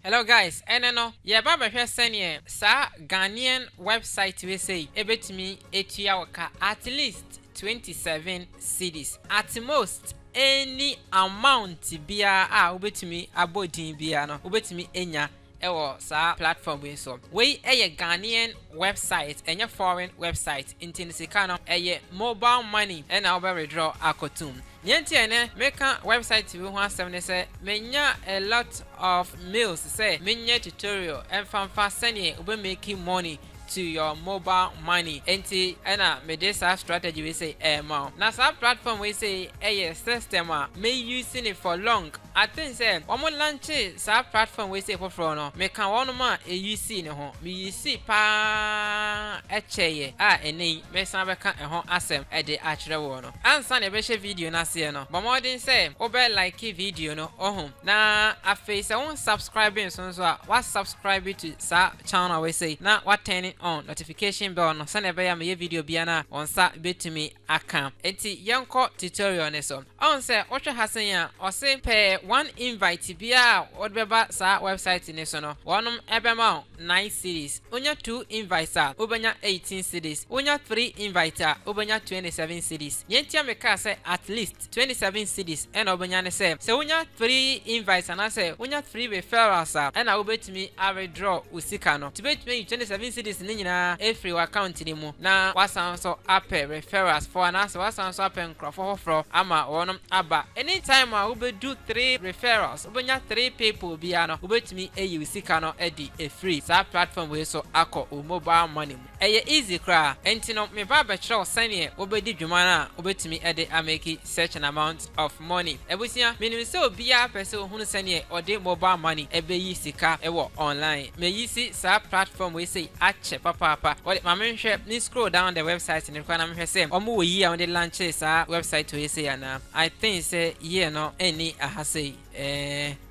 Hello guys, no, yeah, Baba here send sa Ghanaian website we say ebetimi etua waka at least 27 cedis. At most any amount bia ubetimi abodin bia no ubetimi enya ewo sa platform we so. We Ghanaian website enya foreign website intinisika no mobile money and na obe withdraw akotum. Nienti ene meka website we ho asem ne say menya a lot of mails say menya tutorial and fanfa sene ube making money to your mobile money. Enti ena me this strategy we say na sa platform we say system me using it for long. I think say omo launch sa platform we say for no me kan one ma use ne ho me use pa echeye eni me san be kan ho asem de akire wo no ansa na be share video na se no but more than say obe like video no na afi say won subscribing so what subscribe to sa channel we say na what turn on notification bell no send ebe ya me video bia na onsa betumi aka enti yanko tutorial ne so on say otwe hasen ya o say per one invite bia odbeba sa website ne so no wonum ebe ma 9 cedis onya 2 invites obanya 18 cedis onya 3 invites obanya 27 cedis yentia me ka say at least 27 cedis and obanya ne say onya 3 invites and say onya 3 referrals and obetumi a withdraw usika no tibetumi 27 cedis ni nyina every account ni mu na wasan so ape referrals for an answer wasan so ape nkrofo for ama wonum aba anytime obedu 3 referrals obanya 3 people bia no obetumi usika no edi a free sa platform we so akọ mobile money easy kra enti no me ba chro sane obedi dwuma na obetumi ede ameki such an amount of money ebusia menim se obia pese ohunu sane ode mobile money ebeyi sika ewo online me yisi sa platform we say ache papa what ma menhwe ni scroll down the website ni kwa na menhwe se omo wo yi a won launch sa website we say ana I think say ye no any ahase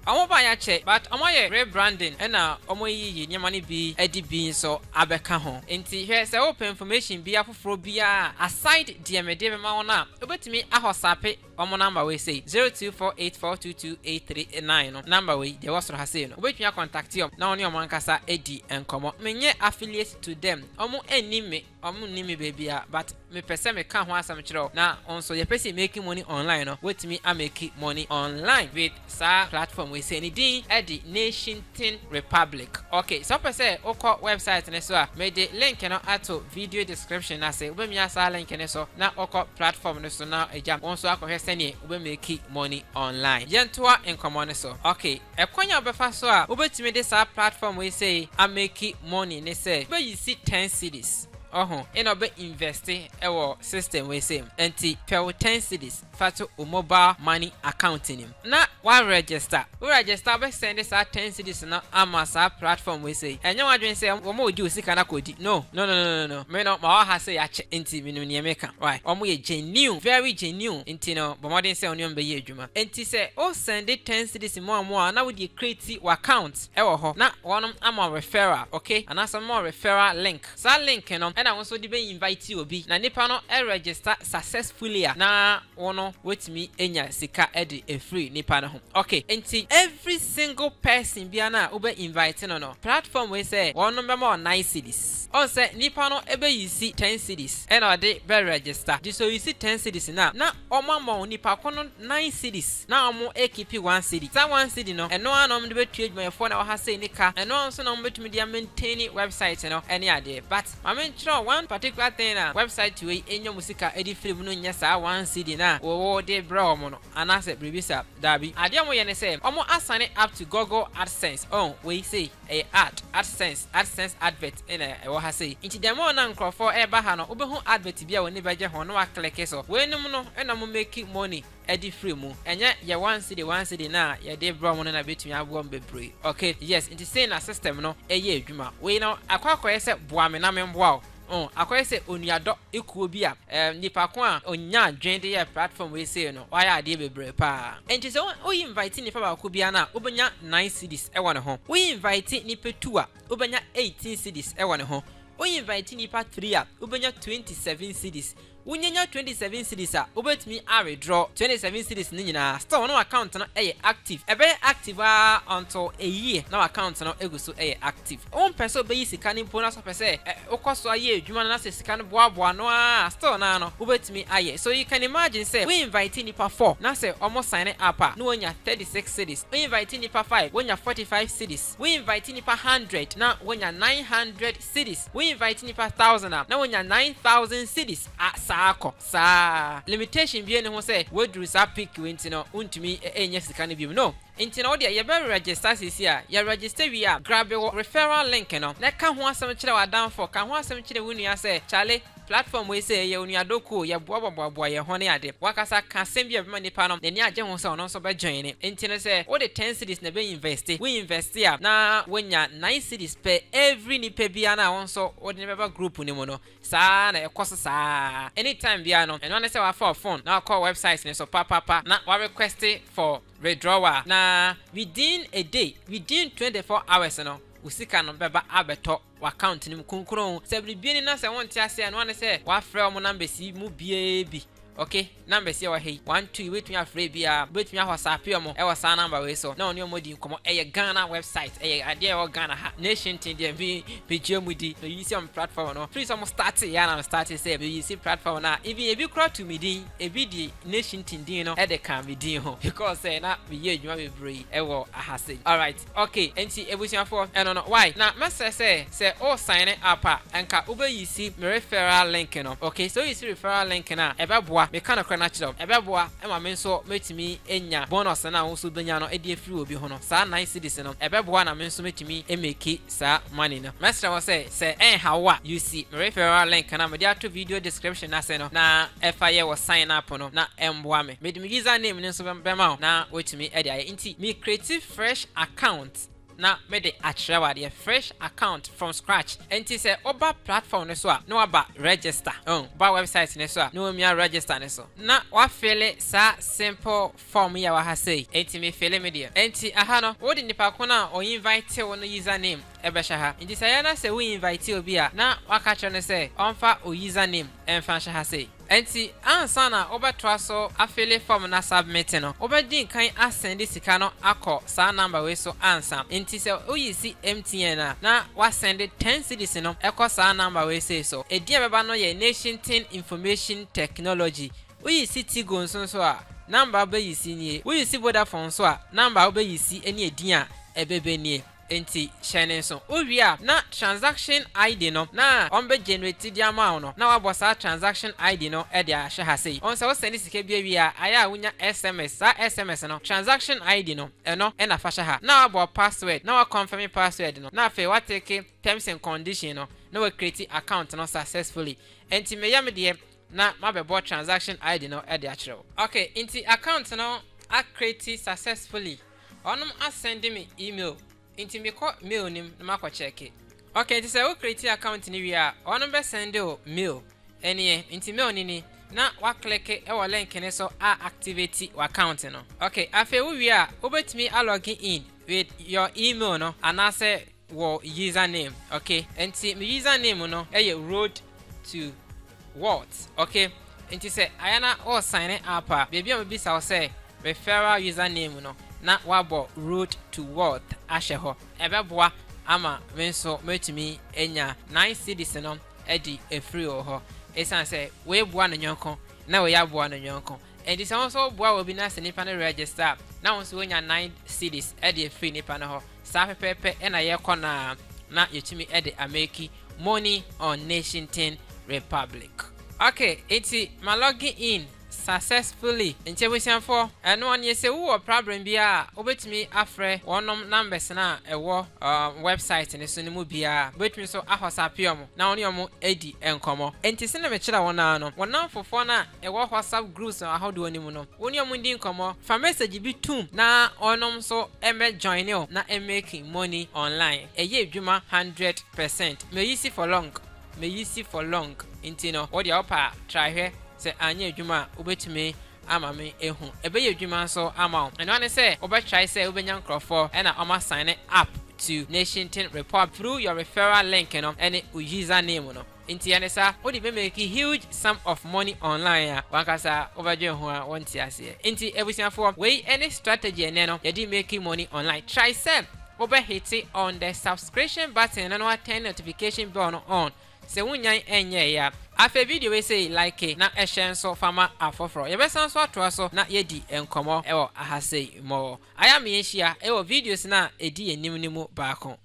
omo ba ya che but omo ye rebranding na omo yi nyema ni bi edi bi so abeka ho enti hwe se open information bi afoforo bia aside DMD be ma wona obetimi ahosape omo number we say 0248422839 no number we de wasoro ha say no obetumi contact you na oni omo nkasa edi enkomo menye affiliate to them omo enime omo nimi bebia but me pese me ka ho asam kiro na onso ye pese making money online no wetimi a make money online with sa platform we say ni din edi Nation Tin Republic. Okay, so pese oko website ne so me de link no ato video description na say obemi asa link ne so na oko platform ne so na ejam onso akohwese ne obemi make money online yentoa enkomo ne so. Okay, ekonya obefa so a obetimi de sa platform we say a make money ne say be you see 10 cedis eno be invest ewo system we say enti per 10 cedis fato mobile money account nim na wa register be send this 10 cedis na ama sa platform we say enye wadwen say omo odi osika na kodi no me no ma ha say ache enti minum ne meka right omo ye genuine very genuine enti no bo modern say onion be ye adwuma enti say o send 10 cedis mo na we dey create account ewo ho na wonum ama referral okay and as more referral link sa link no and I also dey invite you obi na nipa no register successfully na wono wetimi enya sika edi a free nipa no ho okay enti every single person bia na obe invite no platform we say wono be more 9 cedis on say nipa no ebe yisi 10 cedis and o dey be register di so yisi 10 cedis na omama nipa kono 9 cedis na omo ekipi 1 cedi sa 1 cedi no eno anom de betu adwumafo na o ha say nika eno nso na mbetumi dia maintain website no ene ade but mamenchro one particular thing na website we enyo musika edi film no nya sa 1 cedi na wo de bra omo no anase bribisa dabi ade mo ye ne say omo assign up to Google AdSense we say a AdSense advert in a ha say inti dem na nkrofo eba ha no obehu advert bia woni beje ho no wa click so we num no na mo make money edi free mu enye ye 1 cedi na ye de bra mo na betumi abo mbebre okay yes inti say na system no eye adwuma we no akwakoye se boa me na me mboa akoye se onuado ekuo bi a nipa ko a onya dwende ye platform we say no why ade bebre pa enti se o invite nipa ba ko bia na obenya 9 cedis e wone ho we invite nipa 2 a obenya 18 cedis e wone ho o invite nipa 3 a obenya 27 cedis Wunyenya 27 cities a obetumi a withdraw 27 cities ni nyina store no account no active active until a year na account no eguso active on person be sika ni mpo na so pese ukoso aye adwuma na se sika no boaboa no store na no obetumi aye. So you can imagine say we invite nipa 4 na say almost sign up no wonya 36 cities, we invite nipa 5 wonya 45 cities, we invite nipa 100 na wonya 900 cities, we invite nipa 1000 na wonya 9000 cities. Sa limitation bi ne ho say we do sa pick went no untumi enye sika ne bi no. Inti na wo de ye be register sisi a ye register wi a grab your referral link no na ka ho asem kire wa down for ka ho asem kire wunu ya say chale platform we say ye unu adoko ye boa ye ho ne ade wakasa ka sem bi be nipa no ne age ho say ono so be join ne. Inti ne say wo de 10 cities na be invest we invest ya na wonya 9 cities per every nipa bia na won so wo de be group ni mo no sa na ekoso sa anytime bia no eno ne say wa for phone na call website ne so papa na wa request for withdrawal na within a day, within 24 hours no usika no beba abeto account ni mkunkron se bibie na se won ti ase no ne se wa frɛ o mo number si mu bie bi. Okay, number see wa hey 12 wetumi afre bia betumi ahwasap yomo e wasa number we so na oni omodi nkomo Ghana website ade e Ghana ha nation tin dey be mudi no you see on platform no free some start ya na start say you see platform na even e bi crowd to me din e bi di nation tin din no e de kan me din ho because na we ye adwuma be brei e wo ahase. All right, okay, enti ebusiafo no why na message say all sign up anka ube you see referral link no. Okay, so you see referral link na e be me kana kra natural ebeboa ema me nso metimi enya bonus na wo so benya no edi afiri obi ho no sa 9 cities no ebeboa na me nso metimi emeki sa money no. Mestra wo say hawa you see me referral link na me dia to video description na say no na efa ye wo sign up no na emboa me me username ne nso bema na wetimi edi aye nti me create fresh account na me de atrewa de fresh account from scratch. Enti say oba platform ne so a no aba register ba website ne so a no me register ne so na wa fill sa simple form ya wa ha say enti me fill me de enti aha no wo de nipa ko na o invite wo no username ebe sha ha enti say na say we invite obi a na wa ka kire ne say onfa o username enfa sha ha say enti ansa na obetra so afele form na submit no obedi kan asend sika no akọ sa number we so ansa enti se oyisi MTN na wa send 10 cedis no ekọ sa number we say so edi beba no ye nation tin information technology oyisi Tigo so a number be yisi nie oyisi Vodafone so a number obeyisi eni edin a ebebe nie enti shine so owia na transaction ID no na ombe generate di amount no na wabosa transaction ID no e dia hye ha sei on se wo send sika bia wi aya wunya SMS sa SMS no transaction ID no eno e na fa hye ha na wabo password na wa confirm password no na fe wa take terms and condition no na we create account no successfully enti me yam de na mabebo transaction ID no e dia kire. Okay, enti account no a create successfully onum a send me email inti me ko mail nim na makwa check. Okay, it is a create account ni wi a ono be send o mail ene inti mail ni na wa click e wo link ne so a activate account no. Okay, afa wo wi a obetimi a log in with your email no anase wo username. Okay, inti me username no e road to wealth. Okay, inti say ayana all sign up baby am bisa wo say referral username no na wabo road to wealth asheho ebeboa ama menso metimi enya 9 cedis no edi efree ho esan say we boa no nyonko na we ya boa no nyonko edi se so boa we bi na se nipa no register na won so enya 9 cedis edi efree nipa no ho sa pepepe na ye kona na yetimi edi ameki money on Nation Tin Republic. Okay, eti my login in successfully nche wesianfo eno on yese wo problem bia obetimi afre wonom numbers na ewo website ne so ne mu bia obetimi so ahosapiom na oni omo edi enkomo enti se na me kira wona no wonam fofo na ewo WhatsApp groups na ahodo oni mu no oni omo ndi enkomo fa message bi tum na onom so eme join you na making money online eye adwuma 100% me use for long enti no wo dia opa try here se anya adwuma obetime ama me ehu ebe ye adwuma so ama eno ane se obetry se obenya nkrofo na oma sign up to Nation Tin Report through your referral link no any username no Inti yanesa odi be make huge sum of money online a wankasa overdue ho a wonti ase. Inti ebusiafo we any strategy ene no ye di make money online. Try sem hit on the subscription button and turn notification bell on. Se wunyan enye ya afa video we say like na ehyen so fama afoforo ye besan so ato so na yedi enkomo ewo ahase mo aya me ehia ewo videos na edi enimnimu baako.